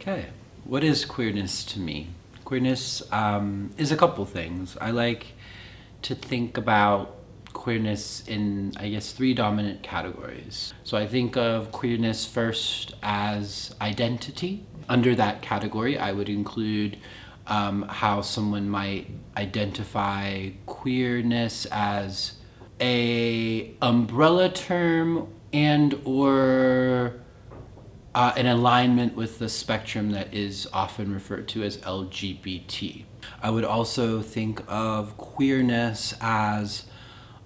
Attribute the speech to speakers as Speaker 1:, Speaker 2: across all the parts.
Speaker 1: Okay, what is queerness to me? Queerness is a couple things. I like to think about queerness in, I guess, three dominant categories. So I think of queerness first as identity. Under that category, I would include how someone might identify queerness as a umbrella term and or an alignment with the spectrum that is often referred to as LGBT. I would also think of queerness as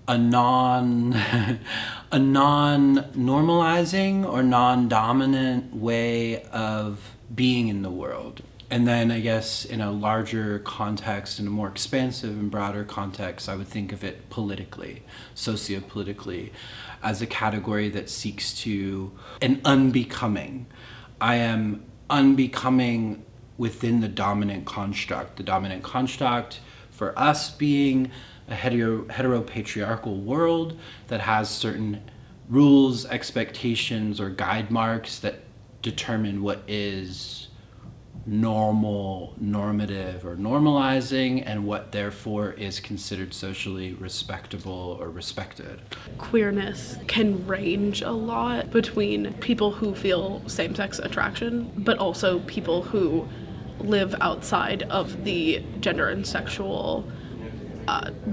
Speaker 1: a non-normalizing or non-dominant way of being in the world. And then I guess in a larger context, in a more expansive and broader context, I would think of it politically, sociopolitically, as a category that seeks to an unbecoming. I am unbecoming within the dominant construct. The dominant construct for us being a heteropatriarchal world that has certain rules, expectations, or guide marks that determine what is normal, normative, or normalizing, and what therefore is considered socially respectable or respected.
Speaker 2: Queerness can range a lot between people who feel same-sex attraction, but also people who live outside of the gender and sexual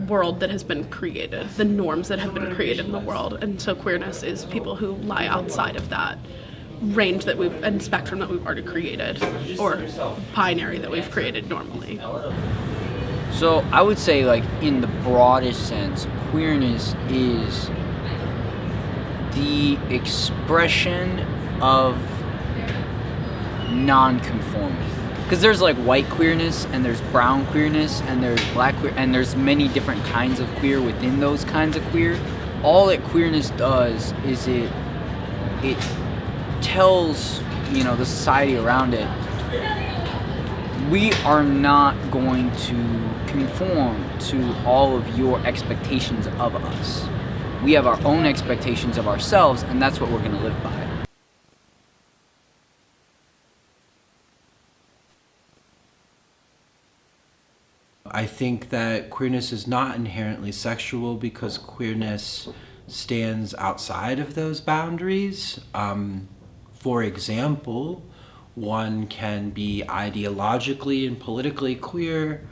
Speaker 2: world that has been created, the norms that have been created in the world. And so queerness is people who lie outside of that range that we've and spectrum that we've already created, or binary that we've created normally.
Speaker 3: So I would say, like, in the broadest sense, queerness is the expression of nonconformity. Because there's like white queerness, and there's brown queerness, and there's black queer, and there's many different kinds of queer within those kinds of queer. All that queerness does is it tells, the society around it, we are not going to conform to all of your expectations of us. We have our own expectations of ourselves, and that's what we're going to live by.
Speaker 1: I think that queerness is not inherently sexual because queerness stands outside of those boundaries. For example, one can be ideologically and politically queer,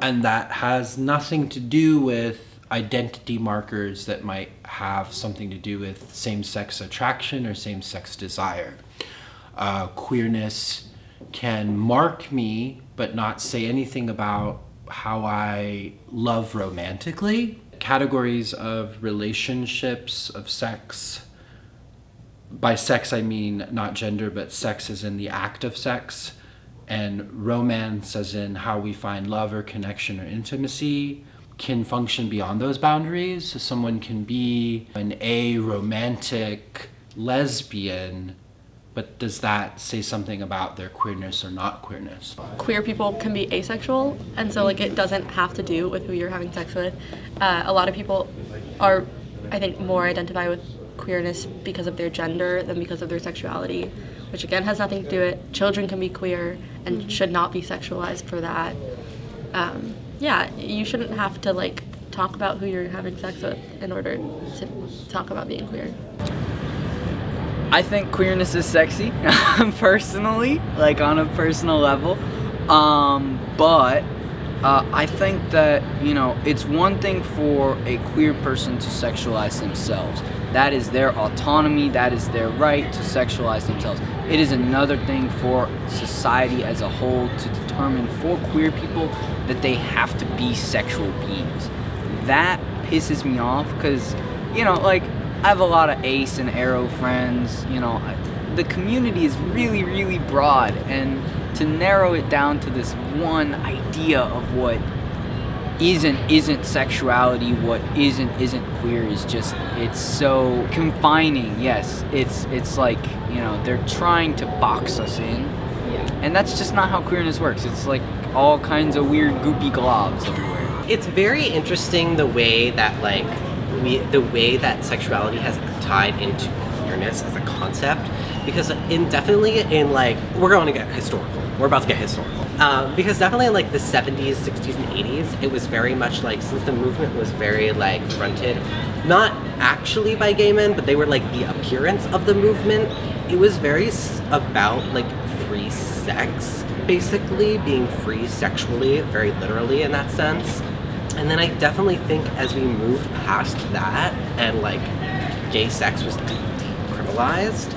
Speaker 1: and that has nothing to do with identity markers that might have something to do with same-sex attraction or same-sex desire. Queerness can mark me but not say anything about how I love romantically. Categories of relationships, of sex. By sex I mean not gender, but sex as in the act of sex, and romance as in how we find love or connection or intimacy, can function beyond those boundaries. So someone can be an aromantic lesbian, but does that say something about their queerness or not queerness?
Speaker 4: Queer people can be asexual, and so it doesn't have to do with who you're having sex with. A lot of people are, I think, more identify with queerness because of their gender than because of their sexuality, which again has nothing to do with it. Children can be queer and should not be sexualized for that. You shouldn't have to talk about who you're having sex with in order to talk about being queer.
Speaker 3: I think queerness is sexy, personally, on a personal level. But I think that, it's one thing for a queer person to sexualize themselves. That is their autonomy, that is their right to sexualize themselves. It is another thing for society as a whole to determine for queer people that they have to be sexual beings. That pisses me off because, I have a lot of ace and aro friends. The community is really, really broad, and to narrow it down to this one idea of what isn't sexuality, what isn't queer is just, it's so confining. Yes, it's like, they're trying to box us in, and that's just not how queerness works. It's like all kinds of weird goopy globs everywhere.
Speaker 5: It's very interesting the way that sexuality has tied into queerness as a concept, because definitely in like, we're going to get historical. We're about to get historical. Because definitely in like the 70s, 60s, and 80s, it was very much like, since the movement was very like fronted, not actually by gay men, but they were like the appearance of the movement. It was very about like free sex, basically, being free sexually, very literally in that sense. And then I definitely think as we moved past that and like gay sex was decriminalized,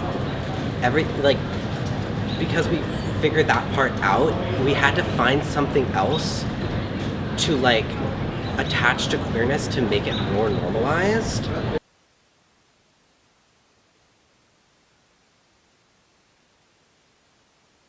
Speaker 5: because we figured that part out, we had to find something else to like attach to queerness to make it more normalized.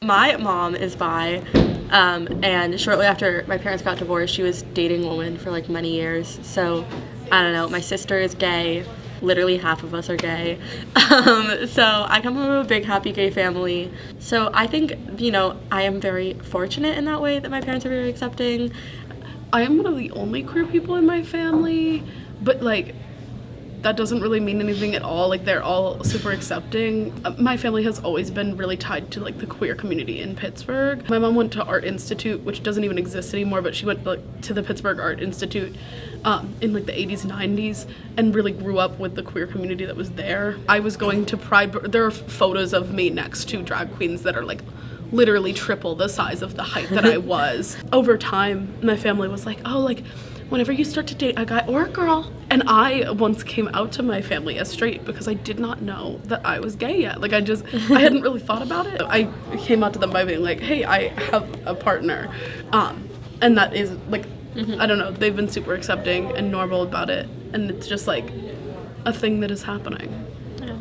Speaker 4: My mom is bi, and shortly after my parents got divorced, she was dating a woman for like many years. So, I don't know, my sister is gay. Literally half of us are gay. So I come from a big, happy gay family. So I think, you know, I am very fortunate in that way that my parents are very accepting.
Speaker 2: I am one of the only queer people in my family, but like, that doesn't really mean anything at all. Like, they're all super accepting. My family has always been really tied to like the queer community in Pittsburgh. My mom went to Art Institute, which doesn't even exist anymore, but she went like to the Pittsburgh Art Institute in like the 80s, 90s, and really grew up with the queer community that was there. I was going to Pride, there are photos of me next to drag queens that are like literally triple the size of the height that I was. Over time, my family was like, oh, like, whenever you start to date a guy or a girl. And I once came out to my family as straight because I did not know that I was gay yet. Like, I hadn't really thought about it. I came out to them by being like, hey, I have a partner. And that is like, I don't know, they've been super accepting and normal about it. And it's just like a thing that is happening.
Speaker 4: Yeah.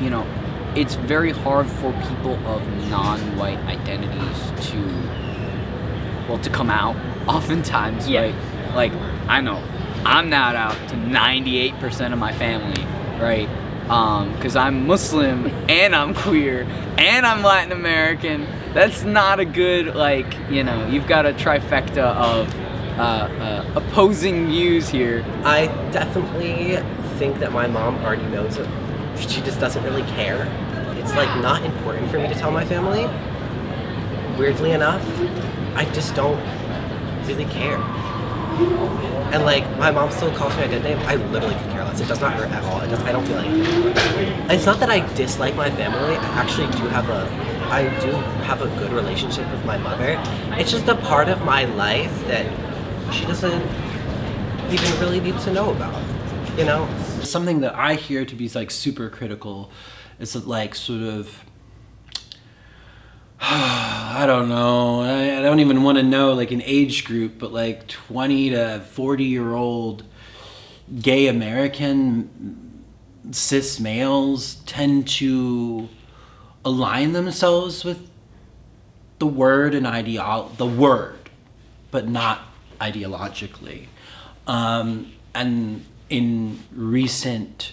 Speaker 3: You know, it's very hard for people of non-white identities to come out oftentimes,
Speaker 4: Yeah.
Speaker 3: right? Like, I know I'm not out to 98% of my family, right? Because I'm Muslim and I'm queer and I'm Latin American. That's not a good, like, you know, you've got a trifecta of opposing views here.
Speaker 5: I definitely think that my mom already knows it. She just doesn't really care. It's like not important for me to tell my family. Weirdly enough, I just don't really care. And like, my mom still calls me my dead name. I literally could care less. It does not hurt at all. I don't feel anything. It's not that I dislike my family. I actually do have a good relationship with my mother. It's just a part of my life that she doesn't even really need to know about, you know?
Speaker 1: Something that I hear to be like super critical is that like sort of, I don't know, I don't even want to know like an age group, but like 20 to 40-year-old gay American cis males tend to align themselves with the word and the word, but not ideologically. And in recent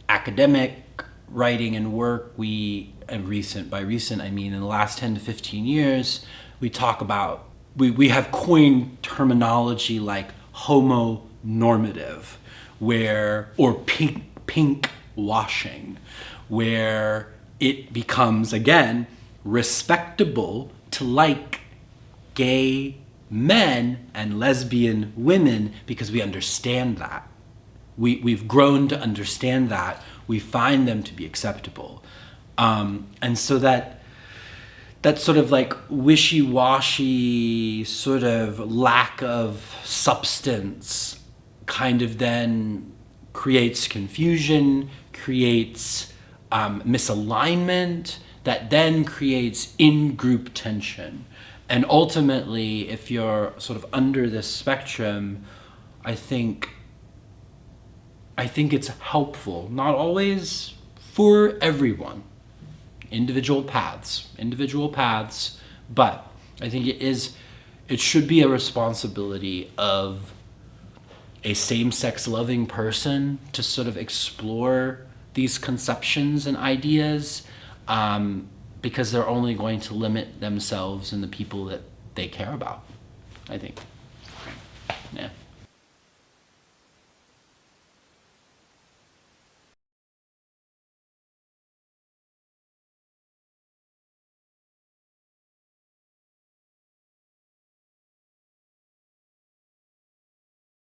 Speaker 1: academic writing and work, by recent I mean in the last 10 to 15 years, we talk about, we have coined terminology like homonormative, or pink washing, where it becomes, again, respectable to like gay men and lesbian women because we understand that. We've grown to understand that. We find them to be acceptable. And so that sort of like wishy-washy sort of lack of substance kind of then creates confusion, creates misalignment, that then creates in-group tension. And ultimately, if you're sort of under this spectrum, I think it's helpful, not always for everyone, individual paths, but I think it should be a responsibility of a same-sex loving person to sort of explore these conceptions and ideas, because they're only going to limit themselves and the people that they care about, I think.